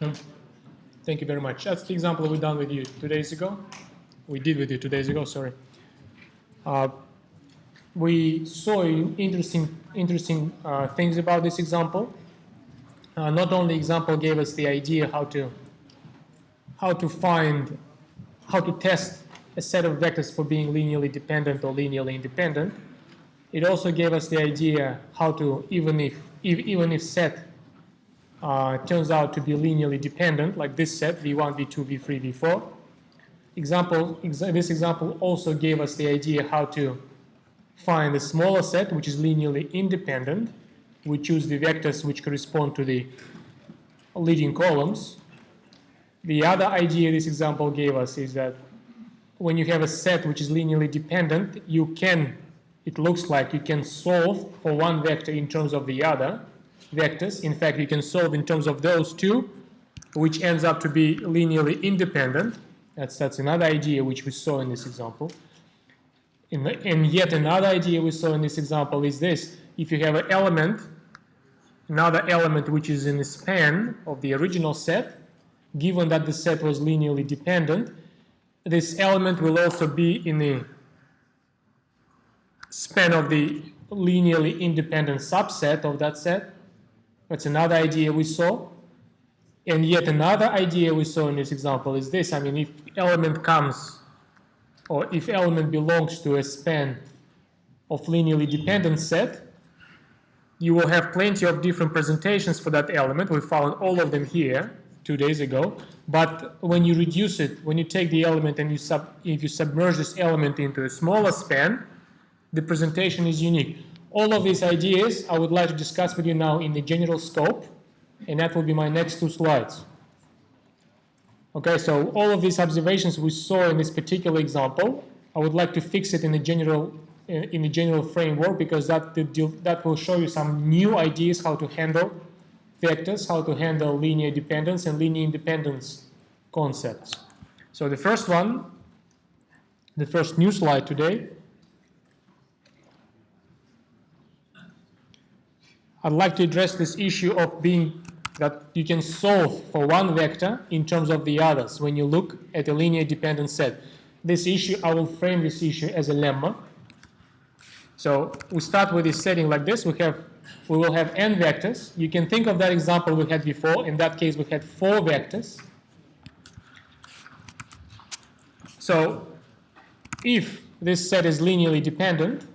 Thank you very much. That's the example we done with you 2 days ago. We did with you 2 days ago, sorry. We saw interesting things about this example. Not only example gave us the idea how to test a set of vectors for being linearly dependent or linearly independent. It also gave us the idea how to, even if set turns out to be linearly dependent, like this set, v1, v2, v3, v4. This example also gave us the idea how to find a smaller set which is linearly independent. We choose the vectors which correspond to the leading columns. The other idea this example gave us is that when you have a set which is linearly dependent, it looks like you can solve for one vector in terms of the other vectors. In fact, you can solve in terms of those two, which ends up to be linearly independent. That's another idea which we saw in this example. And yet another idea we saw in this example is this. If you have another element which is in the span of the original set, given that the set was linearly dependent, this element will also be in the span of the linearly independent subset of that set. That's another idea we saw. And yet another idea we saw in this example is this. I mean, if element belongs to a span of linearly dependent set, you will have plenty of different presentations for that element. We found all of them here 2 days ago. But when you reduce it, when you take the element and if you submerge this element into a smaller span, the presentation is unique. All of these ideas I would like to discuss with you now in the general scope, and that will be my next 2 slides. Okay, so all of these observations we saw in this particular example, I would like to fix it in the general framework, because that will show you some new ideas how to handle vectors, how to handle linear dependence and linear independence concepts. So the first new slide today, I'd like to address this issue of that you can solve for one vector in terms of the others when you look at a linear dependent set. This issue, I will frame this issue as a lemma. So we start with this setting like this. We will have n vectors. You can think of that example we had before. In that case, we had 4 vectors. So if this set is linearly dependent,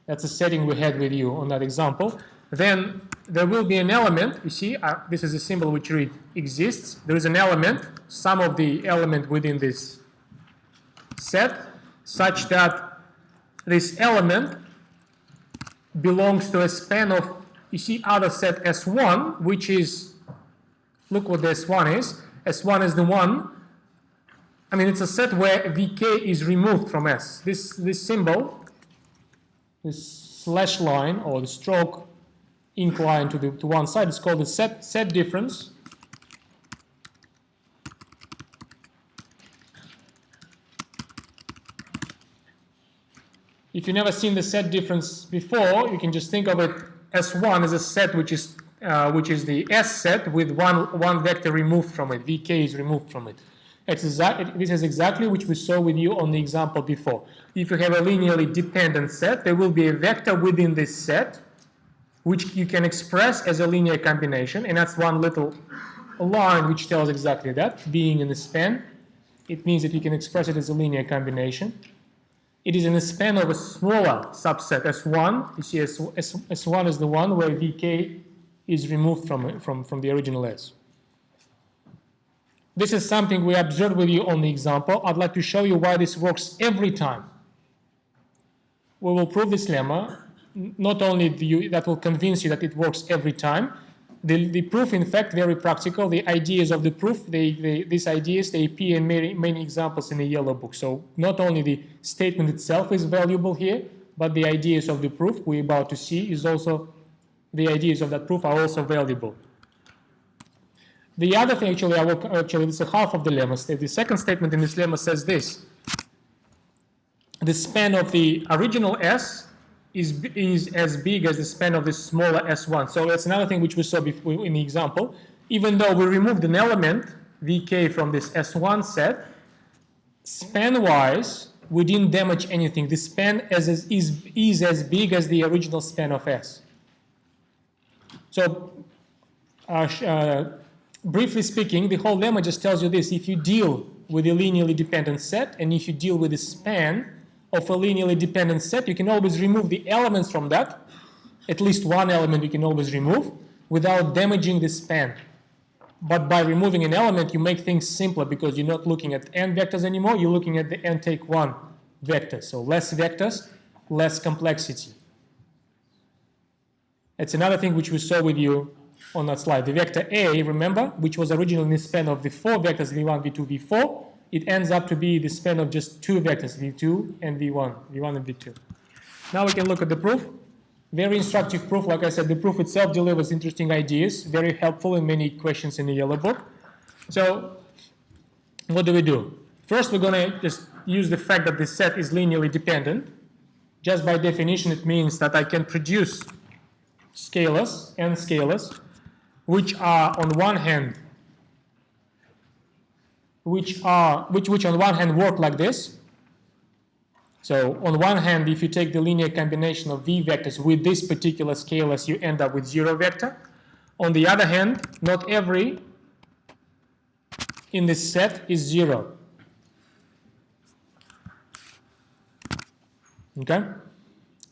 that's a setting we had with you on that example, then there will be an element. You see, this is a symbol which reads exists. There is an element, sum of the element within this set, such that this element belongs to a span of, you see, other set S1, which is, look what the S1 is. S1 is the one, I mean, it's a set where Vk is removed from S. This symbol, this slash line or the stroke inclined to one side, is called the set difference. If you've never seen the set difference before, you can just think of it. S1 is a set which is the S set with one vector removed from it. Vk is removed from it. This is exactly which we saw with you on the example before. If you have a linearly dependent set, there will be a vector within this set which you can express as a linear combination, and that's one little line which tells exactly that. Being in the span, it means that you can express it as a linear combination. It is in the span of a smaller subset, S1. You see, S1 is the one where Vk is removed from the original S. This is something we observed with you on the example. I'd like to show you why this works every time. We will prove this lemma. Not only that will convince you that it works every time. The proof, in fact, very practical. The ideas of the proof, these ideas, they appear in many examples in the yellow book. So not only the statement itself is valuable here, but the ideas of the proof we're about to see is also, the ideas of that proof are also valuable. The other thing, actually, this is half of the lemma. The second statement in this lemma says this. The span of the original S is as big as the span of this smaller S1. So that's another thing which we saw before in the example. even though we removed an element, vk, from this S1 set, span-wise, we didn't damage anything. The span is as big as the original span of S. So, briefly speaking, the whole lemma just tells you this. If you deal with a linearly dependent set, and if you deal with the span of a linearly dependent set, you can always remove the elements from that. At least one element you can always remove without damaging the span. But by removing an element, you make things simpler because you're not looking at n vectors anymore. You're looking at the n take 1 vectors. So less vectors, less complexity. It's another thing which we saw with you on that slide. The vector A, remember, which was originally the span of the 4 vectors, v1, v2, v4, it ends up to be the span of just 2 vectors, v2 and v1, v1 and v2. Now we can look at the proof. Very instructive proof. Like I said, the proof itself delivers interesting ideas, very helpful in many questions in the yellow book. So what do? First, we're going to just use the fact that the set is linearly dependent. Just by definition, it means that I can produce scalars, n scalars, which are on one hand, which on one hand work like this. So on one hand, if you take the linear combination of v vectors with this particular scalars, you end up with 0 vector. On the other hand, not every in this set is 0. Okay?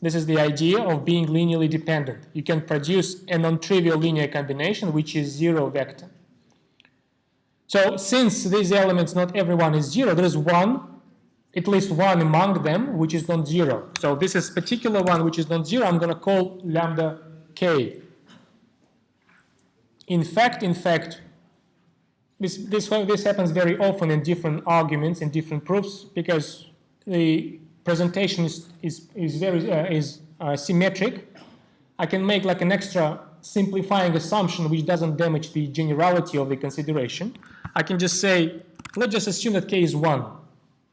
This is the idea of being linearly dependent. You can produce a non-trivial linear combination which is 0 vector. So since these elements, not everyone is 0, there is one, at least one among them, which is non-zero. So this is particular one which is non-zero, I'm going to call lambda k. In fact, this happens very often in different arguments, in different proofs, because the presentation is symmetric. I can make like an extra simplifying assumption which doesn't damage the generality of the consideration. I can just say, let's just assume that k is 1.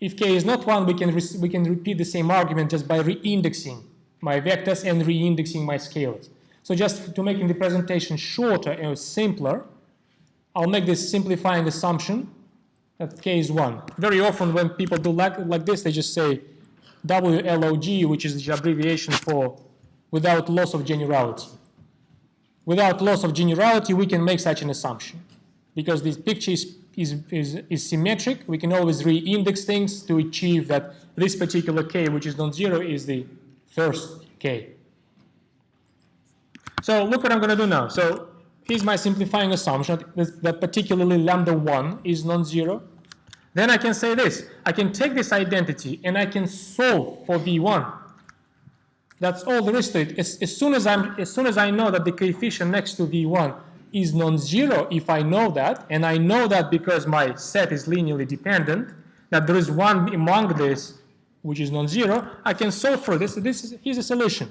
If k is not 1, we can repeat the same argument just by re-indexing my vectors and re-indexing my scalars. So just to making the presentation shorter and simpler, I'll make this simplifying assumption that k is 1. Very often when people do like this, they just say WLOG, which is the abbreviation for without loss of generality. Without loss of generality, we can make such an assumption. Because this picture is symmetric, we can always re-index things to achieve that this particular k, which is non-zero, is the first k. So look what I'm going to do now. So here's my simplifying assumption that particularly lambda 1 is non-zero. Then I can say this. I can take this identity and I can solve for v1. That's all there is to it. As soon as I know that the coefficient next to v1 is non-zero, if I know that, and I know that because my set is linearly dependent, that there is one among this which is non-zero, I can solve for this. Here's a solution.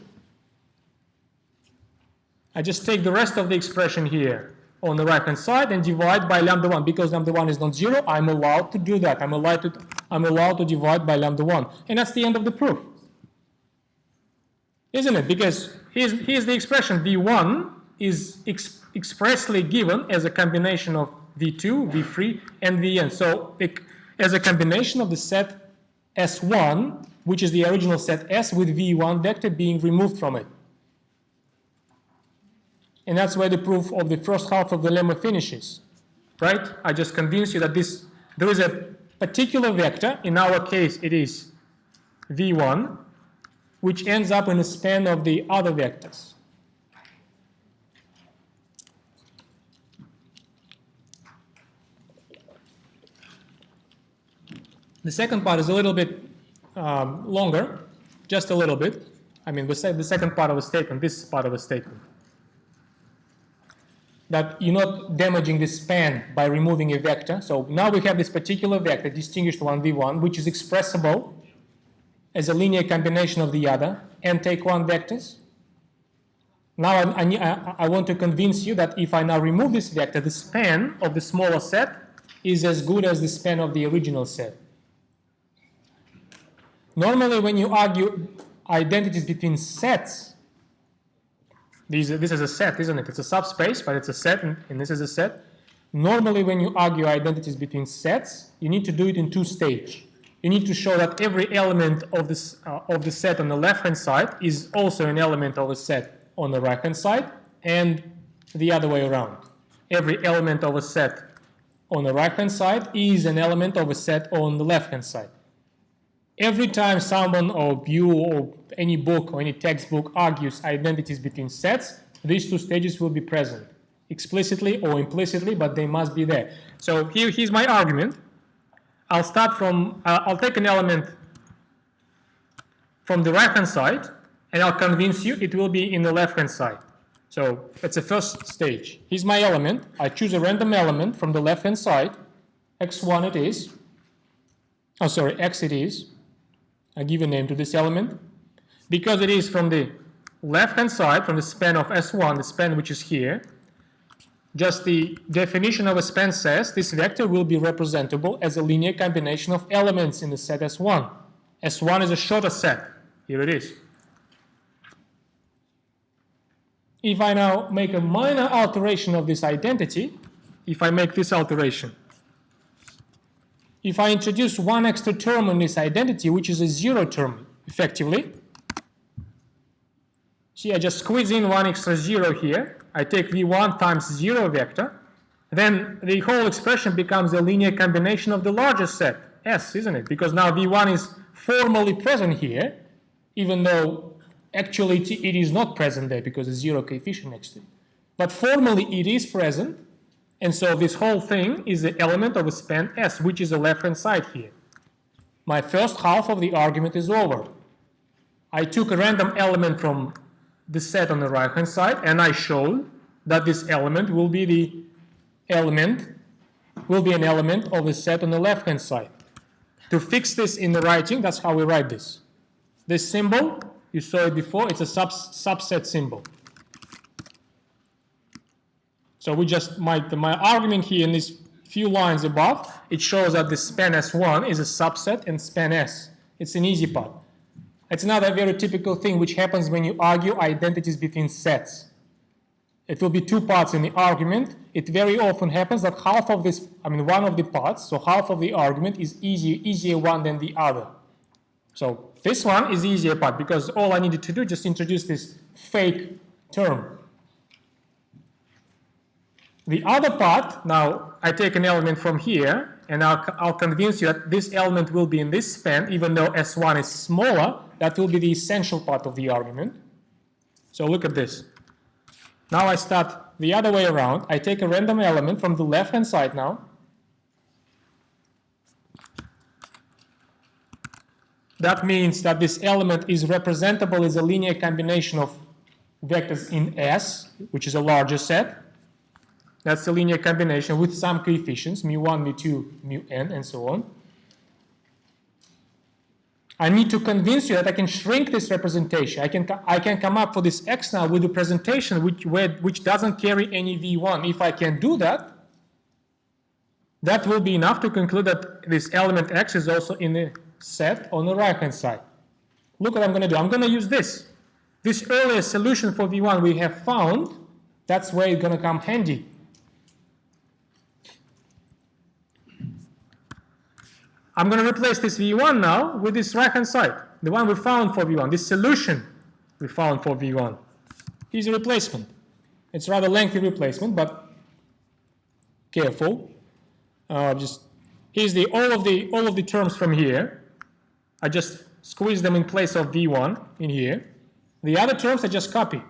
I just take the rest of the expression here on the right hand side and divide by lambda 1. Because lambda 1 is non-zero, I'm allowed to do that. I'm allowed to divide by lambda 1. And that's the end of the proof. Isn't it? Because here's the expression. v1 is expressly given as a combination of v2, v3, and vn. So as a combination of the set S1, which is the original set S, with v1 vector being removed from it. And that's where the proof of the first half of the lemma finishes, right? I just convinced you that there is a particular vector. In our case, it is v1, which ends up in a span of the other vectors. The second part is a little bit longer, just a little bit. I mean, the second part of the statement, this part of the statement. That you're not damaging the span by removing a vector. So now we have this particular vector, distinguished one v1, which is expressible as a linear combination of the other, and take 1 vectors. Now I want to convince you that if I now remove this vector, the span of the smaller set is as good as the span of the original set. Normally when you argue identities between sets, This is a set, isn't it? It's a subspace, but it's a set, and this is a set. Normally, when you argue identities between sets, you need to do it in two stages. You need to show that every element of the set on the left-hand side is also an element of a set on the right-hand side, and the other way around. Every element of a set on the right-hand side is an element of a set on the left-hand side. Every time someone or you or any book or any textbook argues identities between sets, these two stages will be present, explicitly or implicitly, but they must be there. So here's my argument. I'll start from, I'll take an element from the right-hand side, and I'll convince you it will be in the left-hand side. So that's the first stage. Here's my element. I choose a random element from the left-hand side. x1 it is. Oh, sorry, x it is. I give a name to this element. Because it is from the left-hand side, from the span of S1, the span which is here, just the definition of a span says this vector will be representable as a linear combination of elements in the set S1. S1 is a shorter set. Here it is. If I now make a minor alteration of this identity, if I make this alteration, if I introduce one extra term in this identity, which is a zero term, effectively, see, I just squeeze in one extra zero here. I take v1 times zero vector. Then the whole expression becomes a linear combination of the largest set, S, isn't it? Because now v1 is formally present here, even though actually it is not present there because there's zero coefficient next to it. But formally it is present, and so this whole thing is the element of a span S, which is the left-hand side here. My first half of the argument is over. I took a random element from the set on the right-hand side, and I showed that this element will be an element of the set on the left-hand side. To fix this in the writing, that's how we write this. This symbol, you saw it before, it's a subset symbol. So we just, my argument here in these few lines above, it shows that the span S1 is a subset and span S. It's an easy part. It's another very typical thing which happens when you argue identities between sets. It will be two parts in the argument. It very often happens that half of this, one of the parts, so half of the argument is easier one than the other. So this one is the easier part because all I needed to do is just introduce this fake term. The other part, now I take an element from here, and I'll convince you that this element will be in this span, even though S1 is smaller. That will be the essential part of the argument. So look at this. Now I start the other way around. I take a random element from the left-hand side now. That means that this element is representable as a linear combination of vectors in S, which is a larger set. That's the linear combination with some coefficients, mu1, mu2, mu_n, and so on. I need to convince you that I can shrink this representation. I can come up for this x now with a presentation which doesn't carry any v1. If I can do that, that will be enough to conclude that this element x is also in the set on the right-hand side. Look what I'm going to do. I'm going to use this. This earlier solution for v1 we have found, that's where it's going to come handy. I'm going to replace this v1 now with this right-hand side, the one we found for v1, this solution we found for v1. Here's a replacement. It's a rather lengthy replacement, but careful. Here's all of the terms from here. I just squeeze them in place of v1 in here. The other terms I just copy.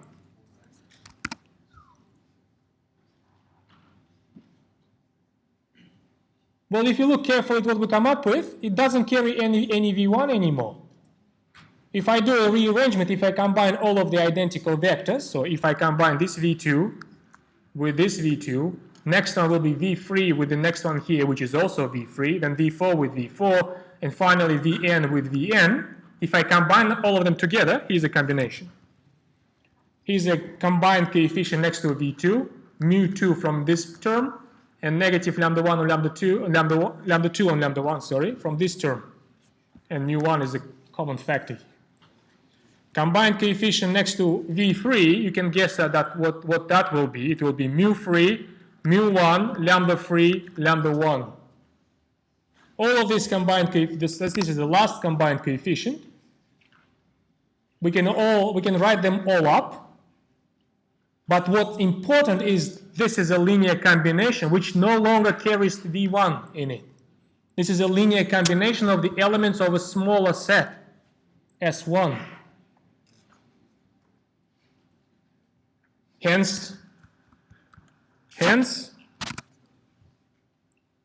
Well, if you look carefully at what we come up with, it doesn't carry any v1 anymore. If I do a rearrangement, if I combine all of the identical vectors, so if I combine this v2 with this v2, next one will be v3 with the next one here, which is also v3, then v4 with v4, and finally vn with vn. If I combine all of them together, here's a combination. Here's a combined coefficient next to v2, mu2 from this term, and negative lambda 1 or lambda 2 and lambda 1, sorry, from this term. And mu1 is a common factor. combined coefficient next to V3, you can guess that what that will be. It will be mu3, mu1, lambda3, lambda1. All of these combined coefficients, this is the last combined coefficient. We can write them all up. But what's important is this is a linear combination which no longer carries V1 in it. This is a linear combination of the elements of a smaller set, S1. Hence,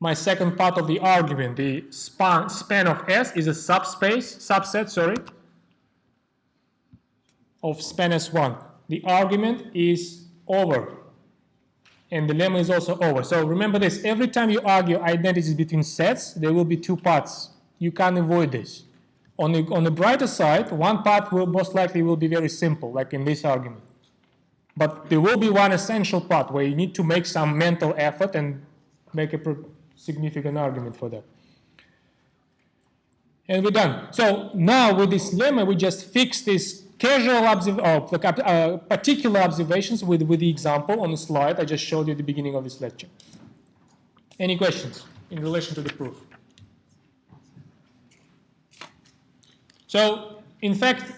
my second part of the argument, the span of S is a subset of span S1. The argument is over, and the lemma is also over. So remember this, every time you argue identities between sets, there will be two parts. You can't avoid this. On the brighter side, one part will most likely be very simple, like in this argument. But there will be one essential part where you need to make some mental effort and make a significant argument for that. And we're done. So now with this lemma, we just fix this particular observations with the example on the slide I just showed you at the beginning of this lecture. Any questions in relation to the proof? So, in fact,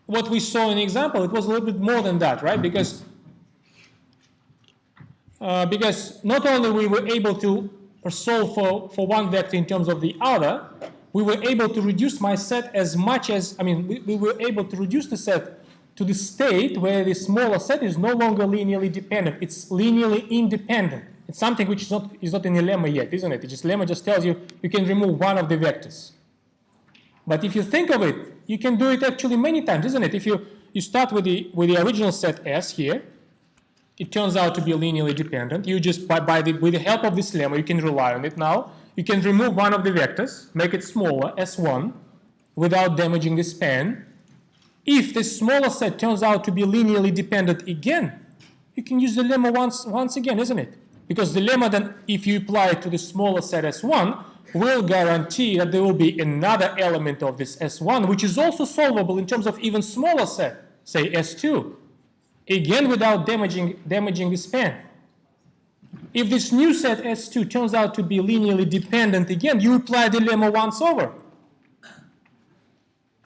what we saw in the example, it was a little bit more than that, right? Because not only we were able to solve for one vector in terms of the other, we were able to reduce my set as much as, we were able to reduce the set to the state where the smaller set is no longer linearly dependent. It's linearly independent. It's something which is not in the lemma yet, isn't it? Lemma just tells you can remove one of the vectors. But if you think of it, you can do it actually many times, isn't it? If you start with the original set S here, it turns out to be linearly dependent. You just, with the help of this lemma, you can rely on it now. You can remove one of the vectors, make it smaller, S1, without damaging the span. If the smaller set turns out to be linearly dependent again, you can use the lemma once again, isn't it? Because the lemma then, if you apply it to the smaller set S1, will guarantee that there will be another element of this S1, which is also solvable in terms of even smaller set, say S2, again without damaging the span. If this new set S2 turns out to be linearly dependent again, you apply the lemma once over.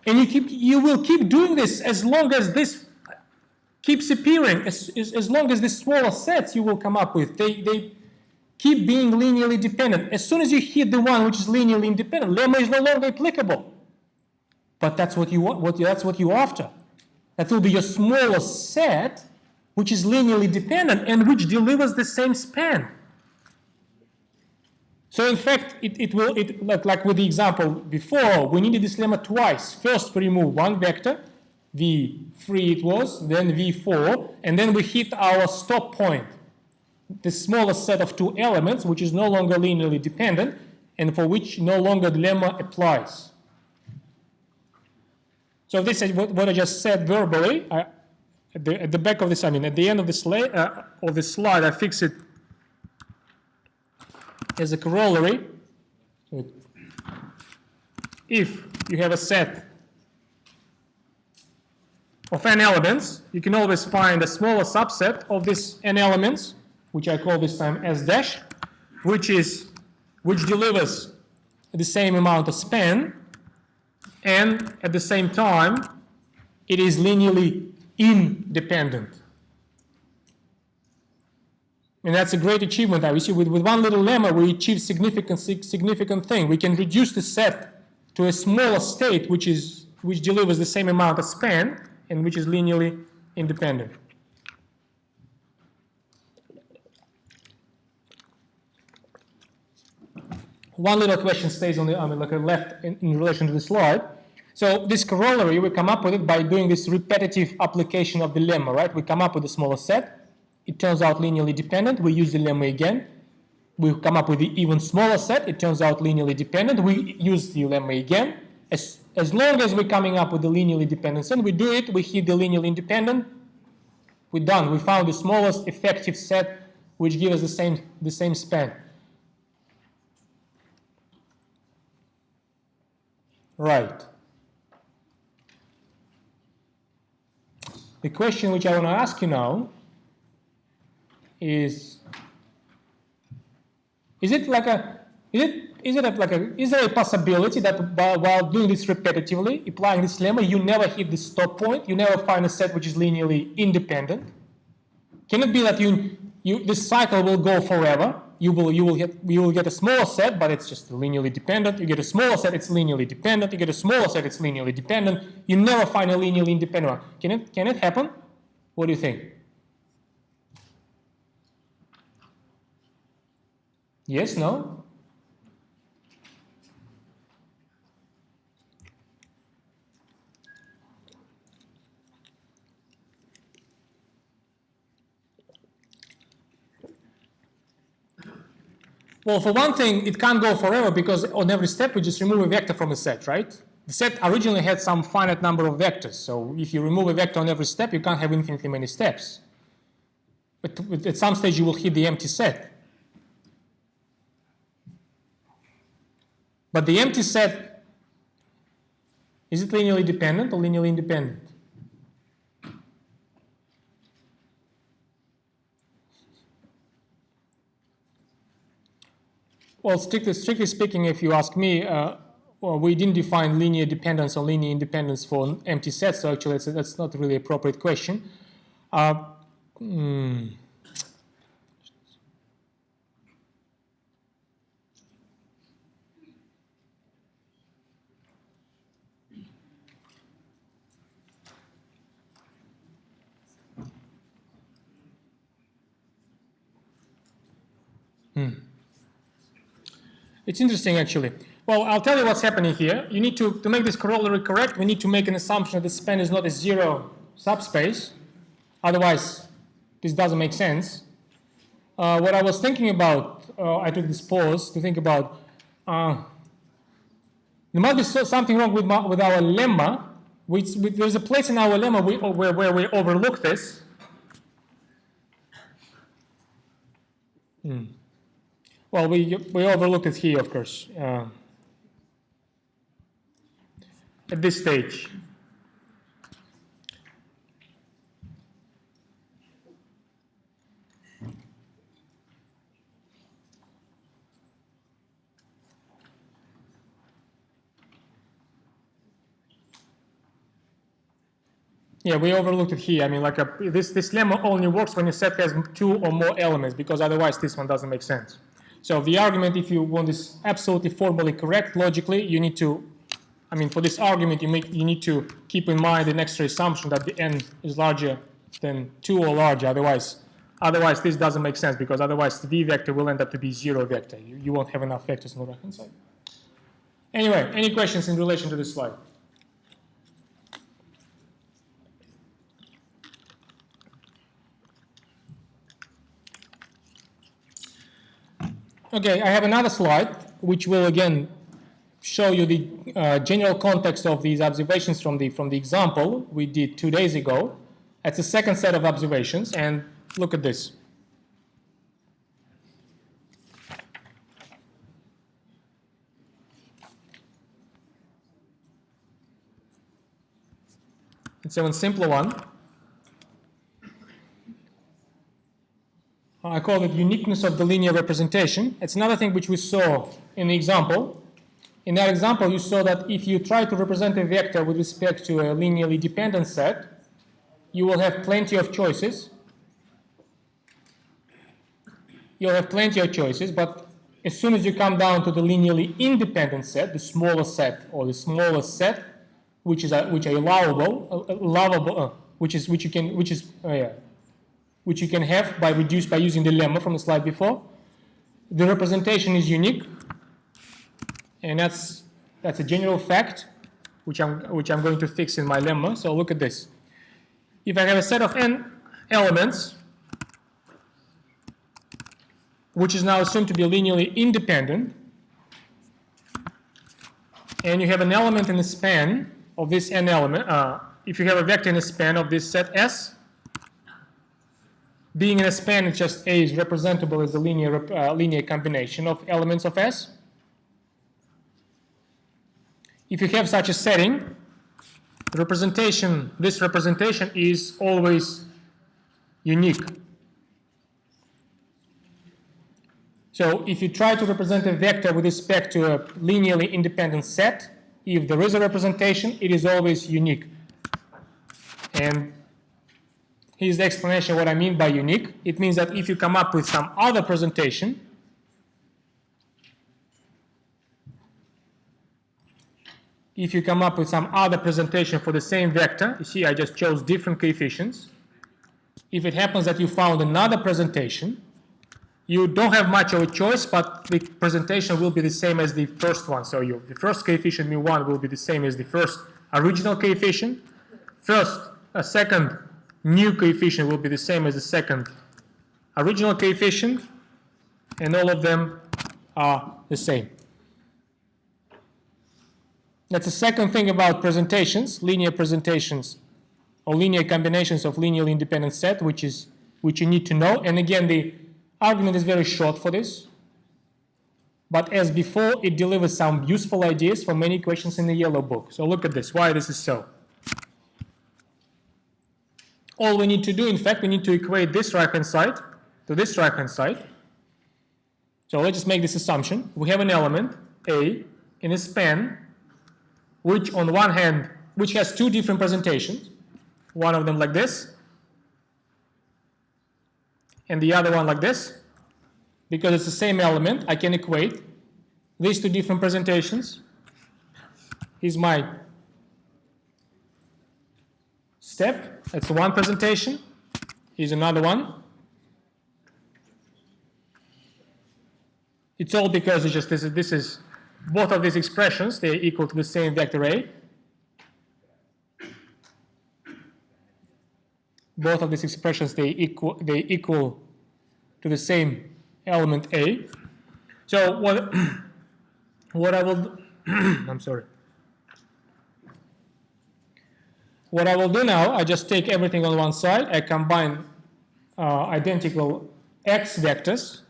And you will keep doing this as long as this keeps appearing, as long as the smaller sets you will come up with, they keep being linearly dependent. As soon as you hit the one which is linearly independent, lemma is no longer applicable. But that's what you want. That's what you're after. That will be your smaller set, which is linearly dependent and which delivers the same span. So in fact, like with the example before, we needed this lemma twice. First, we remove one vector, V3 it was, then V4, and then we hit our stop point, the smallest set of two elements, which is no longer linearly dependent, and for which no longer the lemma applies. So this is what I just said verbally. At the back of this, at the end of the slide, I fix it as a corollary. If you have a set of n elements, you can always find a smaller subset of this n elements, which I call this time S dash, which delivers the same amount of span, and at the same time, it is linearly independent. And that's a great achievement. You see, with one little lemma, we achieve significant thing. We can reduce the set to a smaller state, which delivers the same amount of span and which is linearly independent. One little question stays on the left in relation to the slide. So this corollary, we come up with it by doing this repetitive application of the lemma, right? We come up with a smaller set. It turns out linearly dependent. We use the lemma again. We come up with the even smaller set. It turns out linearly dependent. We use the lemma again. As long as we're coming up with the linearly dependent set, we do it. We hit the linearly independent. We're done. We found the smallest effective set, which gives us the same span. Right. the question which I want to ask you now is there a possibility that while doing this repetitively, applying this lemma, you never hit the stop point, you never find a set which is linearly independent? Can it be that this cycle will go forever? You will get a smaller set, but it's just linearly dependent. You get a smaller set, it's linearly dependent. You get a smaller set, it's linearly dependent. You never find a linearly independent one. Can it happen? What do you think? Yes, no? Well, for one thing, it can't go forever because on every step we just remove a vector from a set, right? The set originally had some finite number of vectors, so if you remove a vector on every step, you can't have infinitely many steps. But at some stage you will hit the empty set. But the empty set, is it linearly dependent or linearly independent? Well, strictly speaking, if you ask me, well, we didn't define linear dependence or linear independence for empty sets, so actually that's not really an appropriate question. It's interesting, actually. Well, I'll tell you what's happening here. You need to make this corollary correct, we need to make an assumption that the span is not a zero subspace. Otherwise, this doesn't make sense. What I was thinking about, I took this pause to think about, there must be something wrong with our lemma. There's a place in our lemma where we overlook this. Well, we overlooked it here, of course, at this stage. Yeah, we overlooked it here. I mean, like this lemma only works when a set has two or more elements, because otherwise this one doesn't make sense. So the argument, if you want this absolutely formally correct logically, you need to, I mean, for this argument, you need to keep in mind an extra assumption that the n is larger than 2 or larger. Otherwise this doesn't make sense, because otherwise the v vector will end up to be 0 vector. You won't have enough vectors on the right-hand side. Anyway, any questions in relation to this slide? Okay, I have another slide which will again show you the general context of these observations from the example we did 2 days ago. It's the second set of observations, and look at this. It's a simpler one. I call it uniqueness of the linear representation. It's another thing which we saw in the example. In that example, you saw that if you try to represent a vector with respect to a linearly dependent set, you will have plenty of choices. You'll have plenty of choices, but as soon as you come down to the linearly independent set, the smaller set, or the smallest set, which is allowable, which you can have by using the lemma from the slide before. The representation is unique, and that's a general fact, which I'm going to fix in my lemma. So look at this. If I have a set of n elements, which is now assumed to be linearly independent, and you have an element in the span of this n element, if you have a vector in the span of this set S, being in a span, it's just A is representable as a linear combination of elements of S. If you have such a setting, this representation is always unique. So if you try to represent a vector with respect to a linearly independent set, if there is a representation, it is always unique. And here's the explanation of what I mean by unique. It means that if you come up with some other presentation, for the same vector, you see I just chose different coefficients. If it happens that you found another presentation, you don't have much of a choice, but the presentation will be the same as the first one. So the first coefficient mu1 will be the same as the first original coefficient. A second new coefficient will be the same as the second original coefficient, and all of them are the same. That's the second thing about presentations, linear presentations, or linear combinations of linearly independent set, which you need to know. And again, the argument is very short for this, but as before, it delivers some useful ideas for many questions in the yellow book. So look at this, why this is so. All we need to do, in fact, we need to equate this right-hand side to this right-hand side. So let's just make this assumption. We have an element, A, in a span, which on one hand, which has two different presentations, one of them like this, and the other one like this. Because it's the same element, I can equate these two different presentations. Here's my step. That's one presentation. Here's another one. It's all because it's just this is both of these expressions, they're equal to the same vector A. Both of these expressions, they equal to the same element A. So what I will I'm sorry. What I will do now, I just take everything on one side. I combine identical x vectors.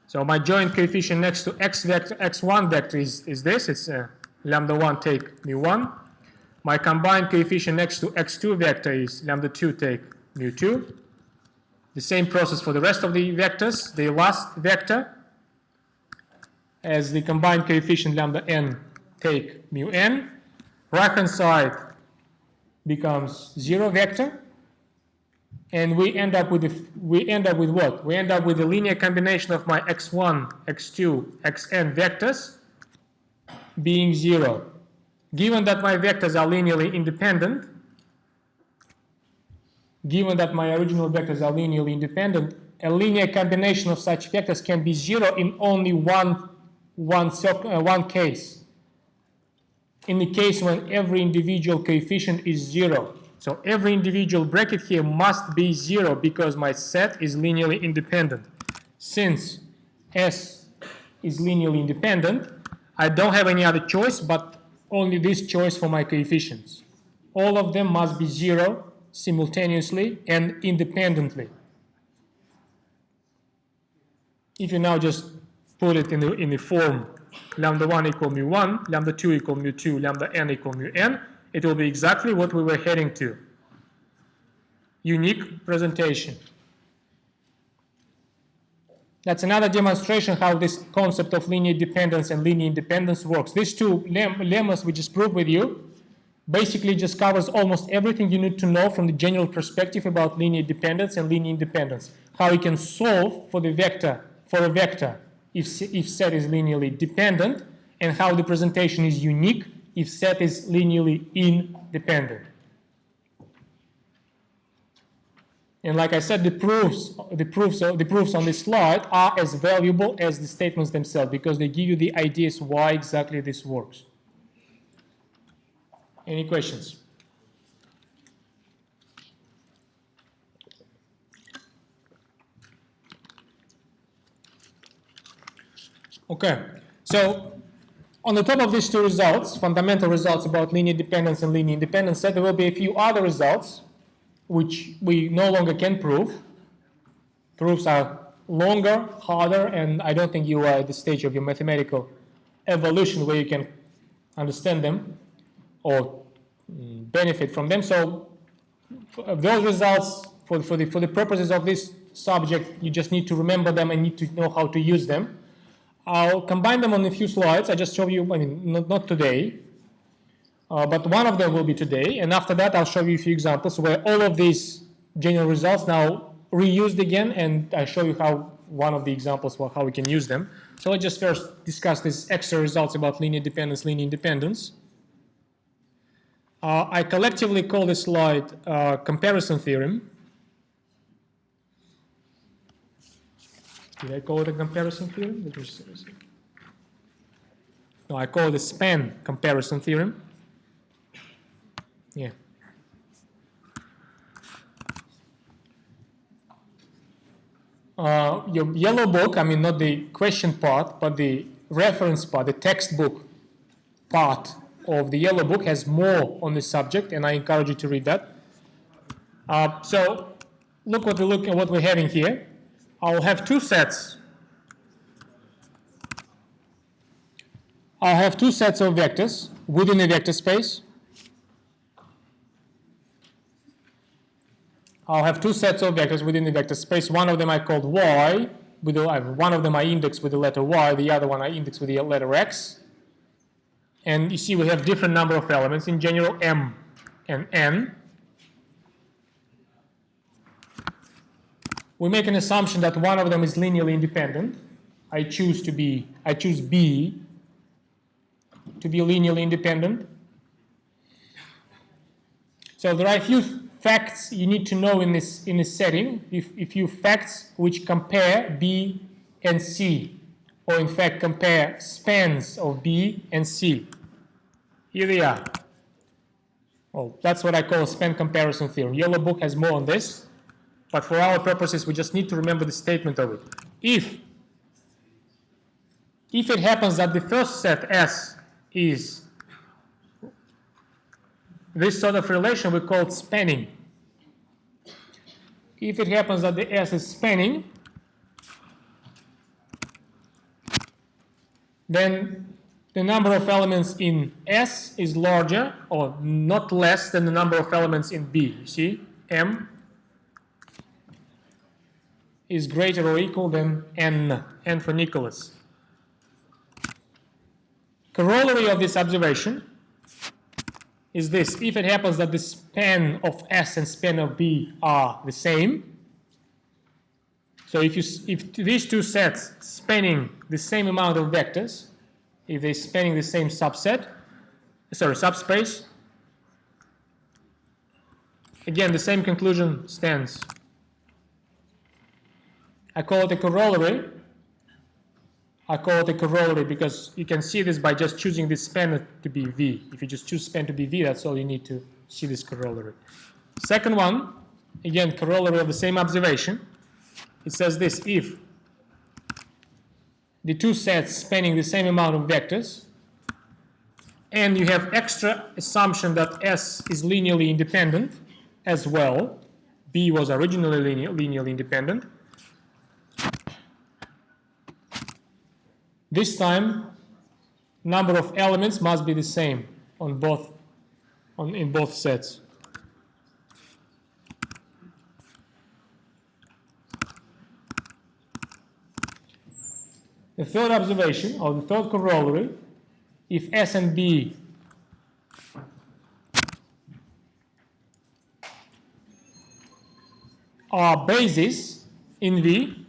So my joint coefficient next to x vector, x1 vector is this. It's lambda1 take mu1. My combined coefficient next to x2 vector is lambda2 take mu2. The same process for the rest of the vectors. The last vector as the combined coefficient lambda n take mu n. Right-hand side becomes 0 vector. And we end up with what? We end up with a linear combination of my x1, x2, xn vectors being 0. Given that my vectors are linearly independent, a linear combination of such vectors can be 0 in only one case. In the case when every individual coefficient is 0. So every individual bracket here must be 0 because my set is linearly independent. Since S is linearly independent, I don't have any other choice but only this choice for my coefficients. All of them must be 0 simultaneously and independently. If you now just put it in the form lambda1 equal mu1, lambda2 equal mu2, lambda n equal mu n, it will be exactly what we were heading to. Unique presentation. That's another demonstration how this concept of linear dependence and linear independence works. These two lemmas we just proved with you basically just covers almost everything you need to know from the general perspective about linear dependence and linear independence. How you can solve for a vector if set is linearly dependent, and how the presentation is unique if set is linearly independent. And like I said, the proofs on this slide are as valuable as the statements themselves because they give you the ideas why exactly this works. Any questions? Okay, so on the top of these two results, fundamental results about linear dependence and linear independence set, there will be a few other results which we no longer can prove. Proofs are longer, harder, and I don't think you are at the stage of your mathematical evolution where you can understand them or benefit from them. So those results, for the purposes of this subject, you just need to remember them and need to know how to use them. I'll combine them on a few slides. I just show you, not today, but one of them will be today. And after that, I'll show you a few examples where all of these general results now reused again, and I show you how one of the examples, how we can use them. So let's just first discuss these extra results about linear dependence, linear independence. I collectively call this slide comparison theorem. Did I call it a comparison theorem? No, I call it a span comparison theorem. Yeah. Your yellow book, not the question part, but the reference part, the textbook part of the yellow book has more on this subject, and I encourage you to read that. So look at what we're having here. I'll have two sets. I'll have two sets of vectors within a vector space. I'll have two sets of vectors within the vector space. One of them I called y, one of them I index with the letter y, the other one I index with the letter x. And you see we have different number of elements, in general m and n. We make an assumption that one of them is linearly independent. I choose B to be linearly independent. So there are a few facts you need to know in this setting. A few facts which compare B and C, or in fact compare spans of B and C. Here they are. Well, that's what I call a span comparison theorem. Yellow book has more on this, but for our purposes, we just need to remember the statement of it. If it happens that the first set S is this sort of relation, we call it spanning. If it happens that the S is spanning, then the number of elements in S is larger or not less than the number of elements in B. You see, M is greater or equal than N for Nicholas. Corollary of this observation is this: if it happens that the span of S and span of B are the same, so if these two sets spanning the same amount of vectors, if they're spanning the same subspace, again the same conclusion stands. I call it a corollary. I call it a corollary because you can see this by just choosing this span to be V. If you just choose span to be V, that's all you need to see this corollary. Second one, again, corollary of the same observation. It says this: if the two sets spanning the same amount of vectors, and you have extra assumption that S is linearly independent as well, B was originally linearly independent, this time number of elements must be the same in both sets. The third observation, or the third corollary, if S and B are bases in V,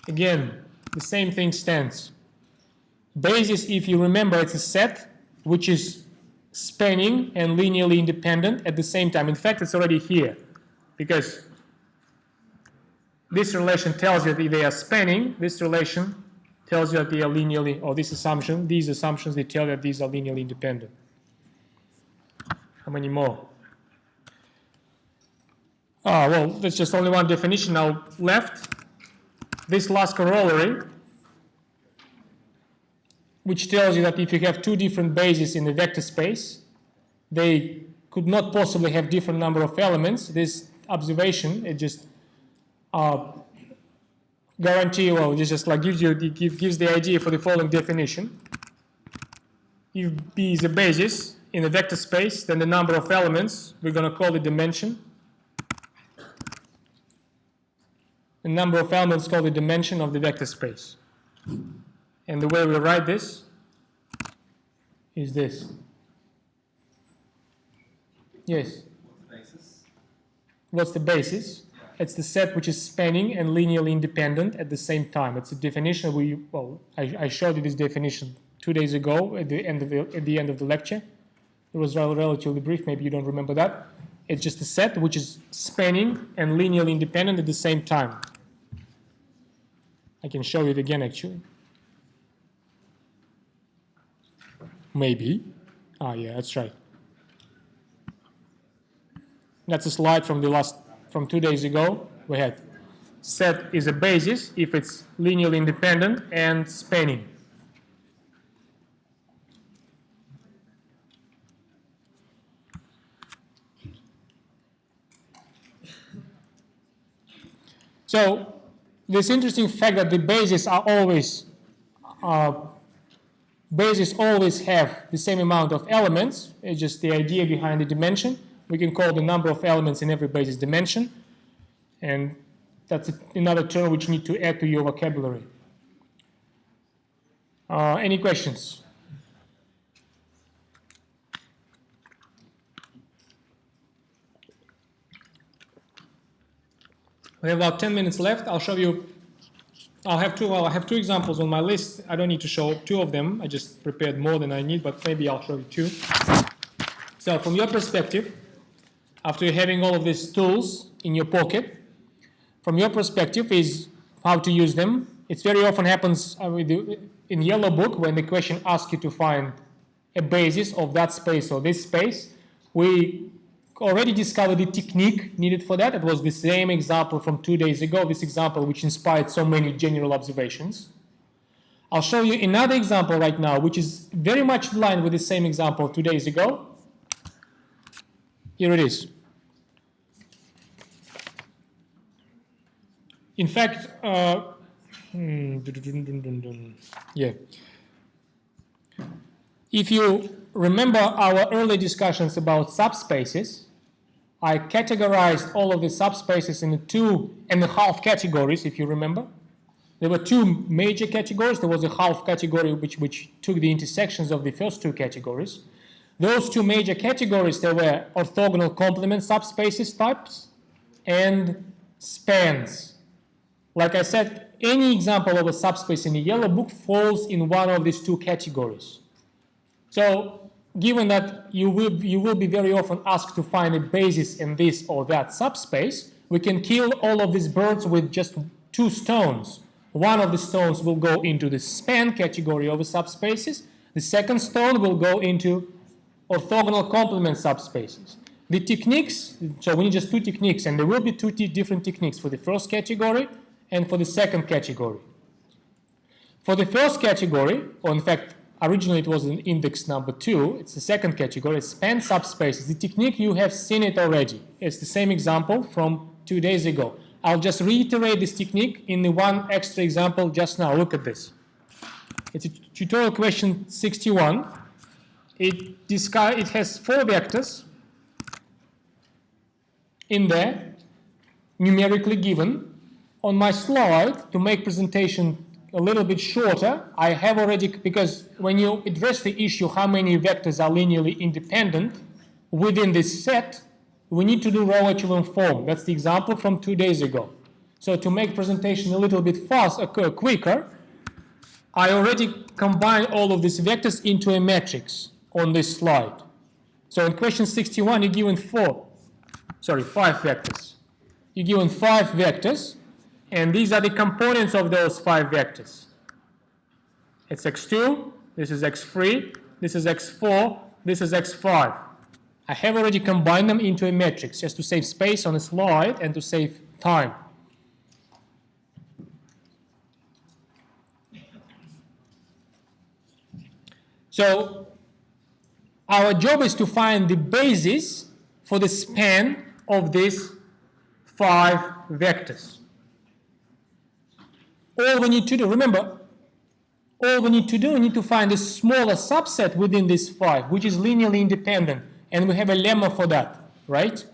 again, the same thing stands. Basis, if you remember, it's a set which is spanning and linearly independent at the same time. In fact, it's already here, because this relation tells you that they are spanning. This relation tells you that they are linearly, or these assumptions, they tell you that these are linearly independent. How many more? Well, there's just only one definition now left. This last corollary, which tells you that if you have two different bases in the vector space, they could not possibly have different number of elements. This observation, it just gives the idea for the following definition. If B is a basis, in a vector space, then the number of elements, we're going to call it dimension. The number of elements called the dimension of the vector space. And the way we write this is this. Yes? What's the basis? It's the set which is spanning and linearly independent at the same time. It's a definition I showed you this definition 2 days ago at the end of the lecture. It was relatively brief, maybe you don't remember that. It's just a set which is spanning and linearly independent at the same time. I can show you it again actually. Maybe. Ah, yeah, that's right. That's a slide from 2 days ago. We had set is a basis if it's linearly independent and spanning. So this interesting fact that the bases are always have the same amount of elements. It's just the idea behind the dimension. We can call the number of elements in every basis dimension, and that's another term which you need to add to your vocabulary. Any questions? We have about 10 minutes left. I'll show you. I have two examples on my list. I don't need to show two of them. I just prepared more than I need, but maybe I'll show you two. So from your perspective, after having all of these tools in your pocket, from your perspective is how to use them. It very often happens in Yellow Book when the question asks you to find a basis of that space or this space. We already discovered the technique needed for that. It was the same example from 2 days ago, this example which inspired so many general observations. I'll show you another example right now, which is very much in line with the same example 2 days ago. Here it is. In fact, yeah. If you remember our early discussions about subspaces, I categorized all of the subspaces into 2.5 categories, if you remember. There were two major categories. There was a half category which took the intersections of the first two categories. Those two major categories, there were orthogonal complement subspaces types and spans. Like I said, any example of a subspace in the Yellow Book falls in one of these two categories. So given that you will be very often asked to find a basis in this or that subspace, we can kill all of these birds with just two stones. One of the stones will go into the span category of the subspaces. The second stone will go into orthogonal complement subspaces. The techniques, so we need just two techniques, and there will be two different techniques for the first category and for the second category. For the first category, or in fact, originally it was an index number 2, it's the second category, span subspaces. The technique, you have seen it already. It's the same example from 2 days ago. I'll just reiterate this technique in the one extra example just now. Look at this. It's a tutorial question 61. It has 4 vectors in there, numerically given. On my slide, to make presentation a little bit shorter, I have already, because when you address the issue how many vectors are linearly independent within this set, we need to do row echelon form. That's the example from 2 days ago. So to make presentation a little bit quicker, I already combine all of these vectors into a matrix on this slide. So in question 61, you're given 5 vectors. You're given 5 vectors, and these are the components of those 5 vectors. It's x2, this is x3, this is x4, this is x5. I have already combined them into a matrix just to save space on the slide and to save time. So our job is to find the basis for the span of these 5 vectors. All we need to do, remember, all we need to do, we need to find a smaller subset within this 5, which is linearly independent. And we have a lemma for that, right?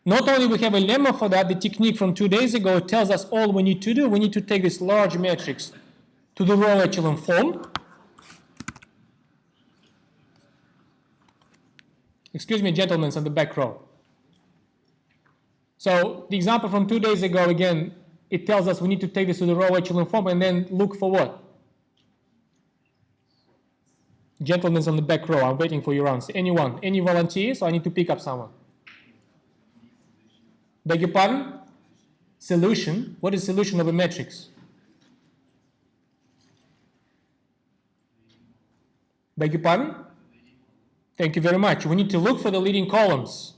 Not only we have a lemma for that, the technique from 2 days ago tells us all we need to do. We need to take this large matrix to the row echelon form. Excuse me, gentlemen, on the back row. So the example from 2 days ago, again, it tells us we need to take this to the row echelon form and then look for what? Gentlemen on the back row, I'm waiting for your answer. Anyone? Any volunteers? Or I need to pick up someone? Beg your pardon? Solution. What is solution of a matrix? Beg your pardon? Thank you very much. We need to look for the leading columns.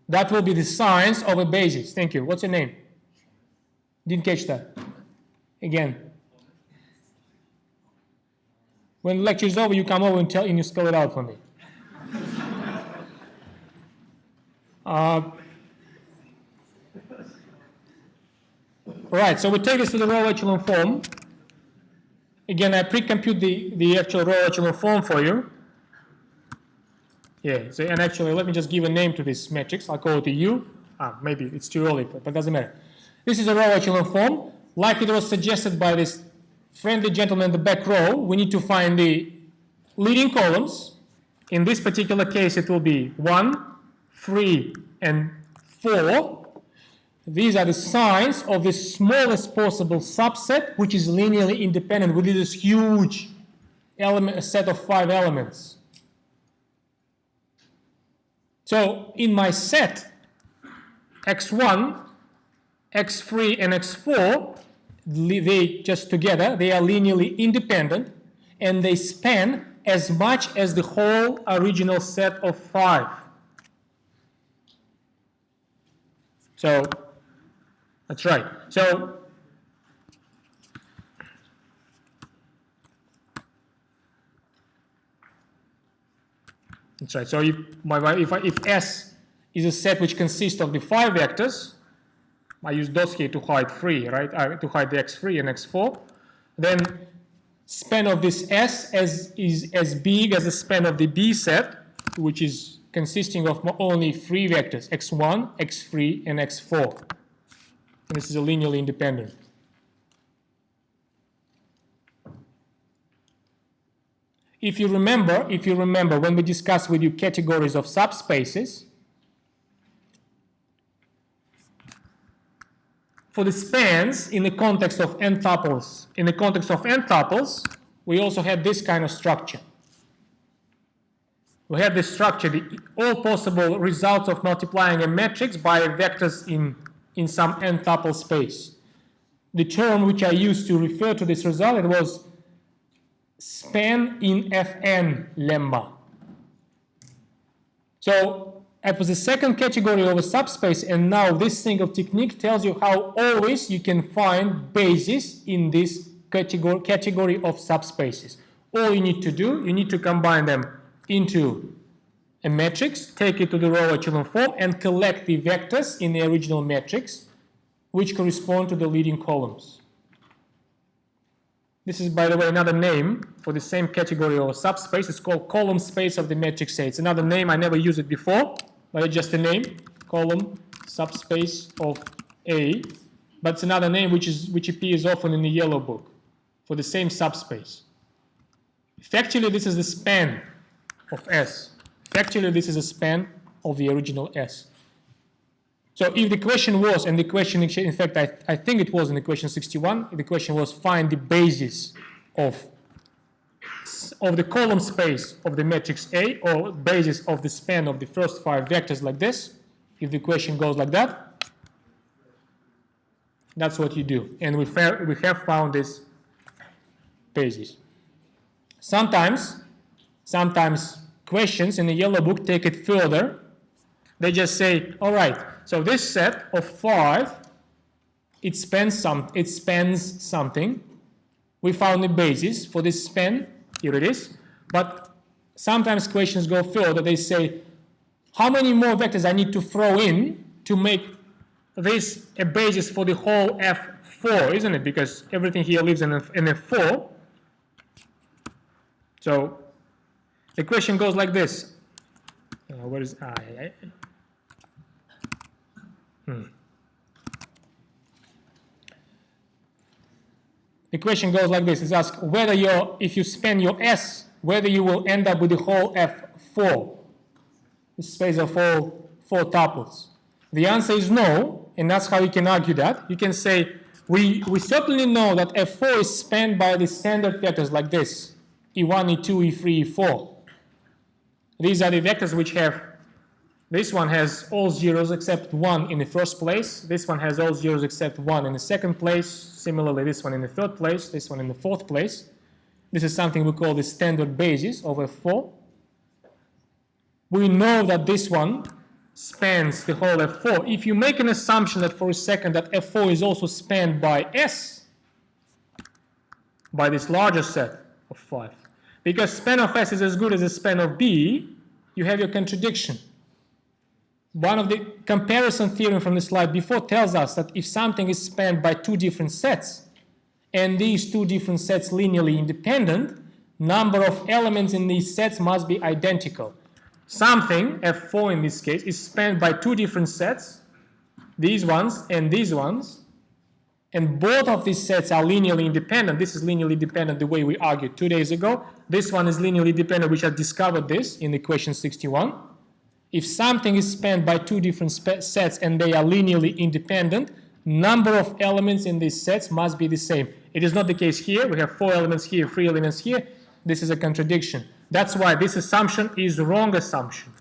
That will be the signs of a basis. Thank you. What's your name? Didn't catch that. Again. When the lecture is over, you come over and you spell it out for me. Right, so we take this to the row echelon form. Again, I pre-compute the actual row echelon form for you. Yeah, so, and actually, let me just give a name to this matrix. I'll call it a U. Maybe it's too early, but it doesn't matter. This is a row echelon form. Like it was suggested by this friendly gentleman in the back row, we need to find the leading columns. In this particular case, it will be 1, 3, and 4. These are the signs of the smallest possible subset, which is linearly independent within this huge element, set of 5 elements. So in my set, x1, x3, and x4, they just together, they are linearly independent, and they span as much as the whole original set of 5. So that's right. So that's right. So if S is a set which consists of the 5 vectors, I use dots here to hide 3, right? To hide the x3 and x4. Then span of this S is as big as the span of the B set, which is consisting of only 3 vectors, x1, x3, and x4. And this is a linearly independent. If you remember, when we discussed with you categories of subspaces, for the spans in the context of n tuples, we also had this kind of structure. We have this structure, all possible results of multiplying a matrix by vectors in some n tuple space. The term which I used to refer to this result, it was span in Fn lemma. So it was the second category of a subspace, and now this single technique tells you how always you can find basis in this category of subspaces. All you need to do, you need to combine them into a matrix, take it to the row echelon form, and collect the vectors in the original matrix, which correspond to the leading columns. This is, by the way, another name for the same category of subspace. It's called column space of the matrix A. It's another name, I never used it before, but it's just a name, column subspace of A. But it's another name which appears often in the yellow book for the same subspace. Factually, this is the span of S. Factually, this is a span of the original S. So if the question was, and the question, in fact, I think it was in the question 61, the question was find the basis of the column space of the matrix A, or basis of the span of the first 5 vectors like this. If the question goes like that, that's what you do. And we have found this basis. Sometimes questions in the yellow book take it further. They just say, all right, so this set of 5, it spans something. We found the basis for this span. Here it is. But sometimes questions go further. They say, how many more vectors I need to throw in to make this a basis for the whole F4, isn't it? Because everything here lives in F4. So the question goes like this. Where is The question goes like this. It's asked whether if you span your S, whether you will end up with the whole F4, the space of all 4 tuples. The answer is no, and that's how you can argue that. You can say, we certainly know that F4 is spanned by the standard vectors like this, E1, E2, E3, E4. These are the vectors which have, this one has all zeros except 1 in the first place, this one has all zeros except 1 in the second place, similarly this one in the third place, this one in the fourth place. This is something we call the standard basis of F4. We know that this one spans the whole F4. If you make an assumption that for a second that F4 is also spanned by S, by this larger set of 5, because span of S is as good as the span of B, you have your contradiction. One of the comparison theorem from the slide before tells us that if something is spanned by 2 different sets, and these 2 different sets linearly independent, number of elements in these sets must be identical. Something, F4 in this case, is spanned by 2 different sets, these ones, and both of these sets are linearly independent. This is linearly dependent the way we argued 2 days ago. This one is linearly dependent, which I discovered this in equation 61. If something is spanned by 2 different sets and they are linearly independent, number of elements in these sets must be the same. It is not the case here. We have 4 elements here, 3 elements here. This is a contradiction. That's why this assumption is the wrong assumption.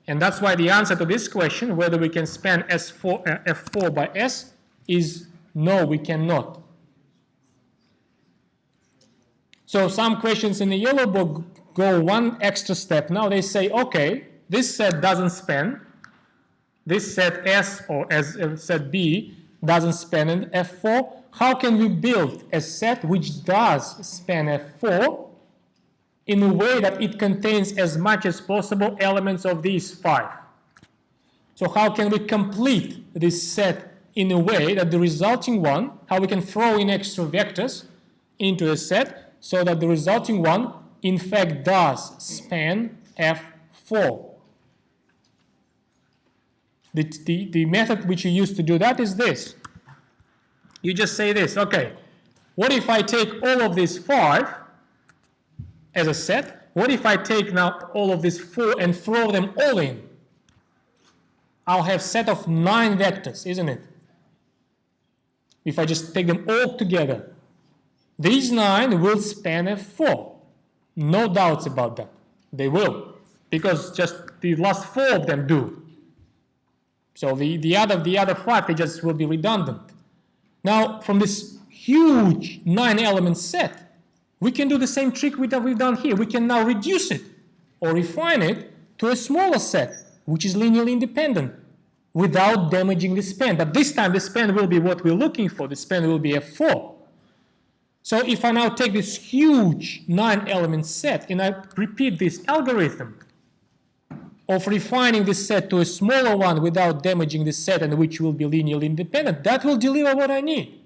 And that's why the answer to this question, whether we can span F4 by S, is no, we cannot. So some questions in the yellow book go one extra step. Now they say, okay, this set doesn't span. This set S or as set B doesn't span in F4. How can we build a set which does span F4 in a way that it contains as much as possible elements of these 5? So how can we complete this set in a way that the resulting one, how we can throw in extra vectors into a set so that the resulting one in fact does span F4? The method which you use to do that is this. You just say this, okay, what if I take all of these 5 as a set? What if I take now all of these 4 and throw them all in? I'll have a set of 9 vectors, isn't it? If I just take them all together. These 9 will span F4. No doubts about that. They will, because just the last 4 of them do. So the other 5, they just will be redundant. Now, from this huge 9-element set, we can do the same trick that we've done here. We can now reduce it or refine it to a smaller set, which is linearly independent, without damaging the span. But this time, the span will be what we're looking for. The span will be F4. So if I now take this huge 9-element set and I repeat this algorithm of refining this set to a smaller one without damaging the set and which will be linearly independent, that will deliver what I need.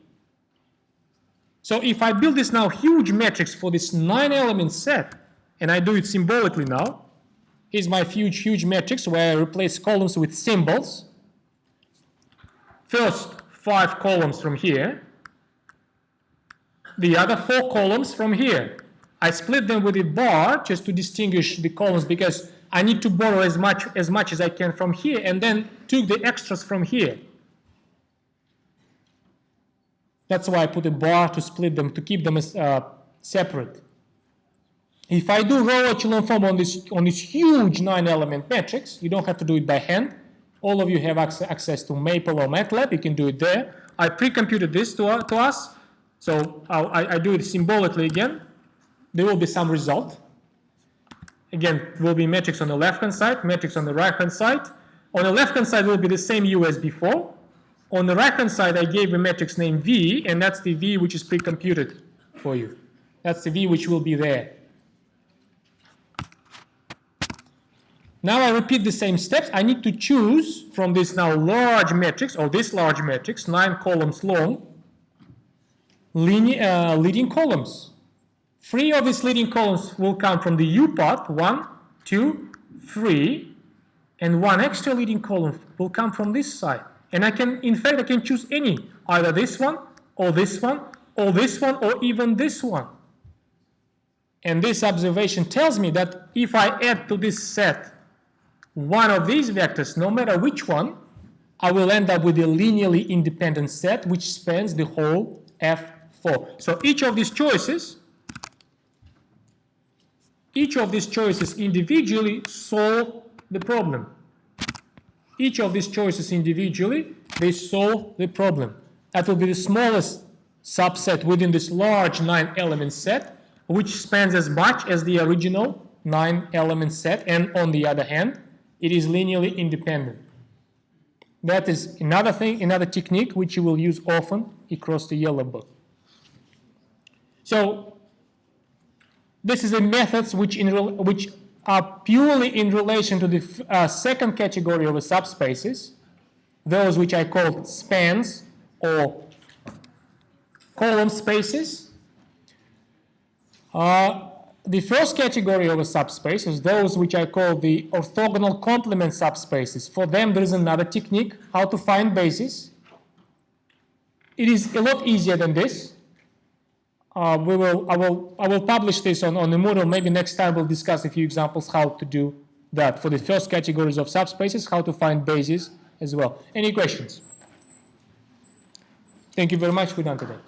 So if I build this now huge matrix for this 9-element set, and I do it symbolically now, here's my huge matrix where I replace columns with symbols. First 5 columns from here, the other 4 columns from here. I split them with a bar just to distinguish the columns because I need to borrow as much as I can from here and then took the extras from here. That's why I put a bar to split them, to keep them separate. If I do row echelon form on this huge 9-element matrix, you don't have to do it by hand. All of you have access to Maple or MATLAB. You can do it there. I pre-computed this to us. So I do it symbolically again. There will be some result. Again, will be matrix on the left-hand side, matrix on the right-hand side. On the left-hand side will be the same U as before. On the right-hand side, I gave a matrix named V, and that's the V which is pre-computed for you. That's the V which will be there. Now I repeat the same steps. I need to choose from this now large matrix, or this large matrix, 9 columns long, leading columns. 3 of these leading columns will come from the U part, 1, 2, 3, and 1 extra leading column will come from this side. And I can, in fact, I can choose any, either this one, or this one, or this one, or even this one. And this observation tells me that if I add to this set one of these vectors, no matter which one, I will end up with a linearly independent set which spans the whole F4. So each of these choices individually solve the problem. Each of these choices individually, they solve the problem. That will be the smallest subset within this large 9-element set, which spans as much as the original 9-element set, and on the other hand, it is linearly independent. That is another thing, another technique which you will use often across the yellow book. So this is a methods which are purely in relation to the second category of the subspaces, those which I call spans or column spaces. The first category of a subspace is those which I call the orthogonal complement subspaces. For them, there is another technique how to find bases. It is a lot easier than this. I will publish this on the Moodle. Maybe next time we'll discuss a few examples how to do that for the first categories of subspaces, how to find bases as well. Any questions? Thank you very much. We're done today.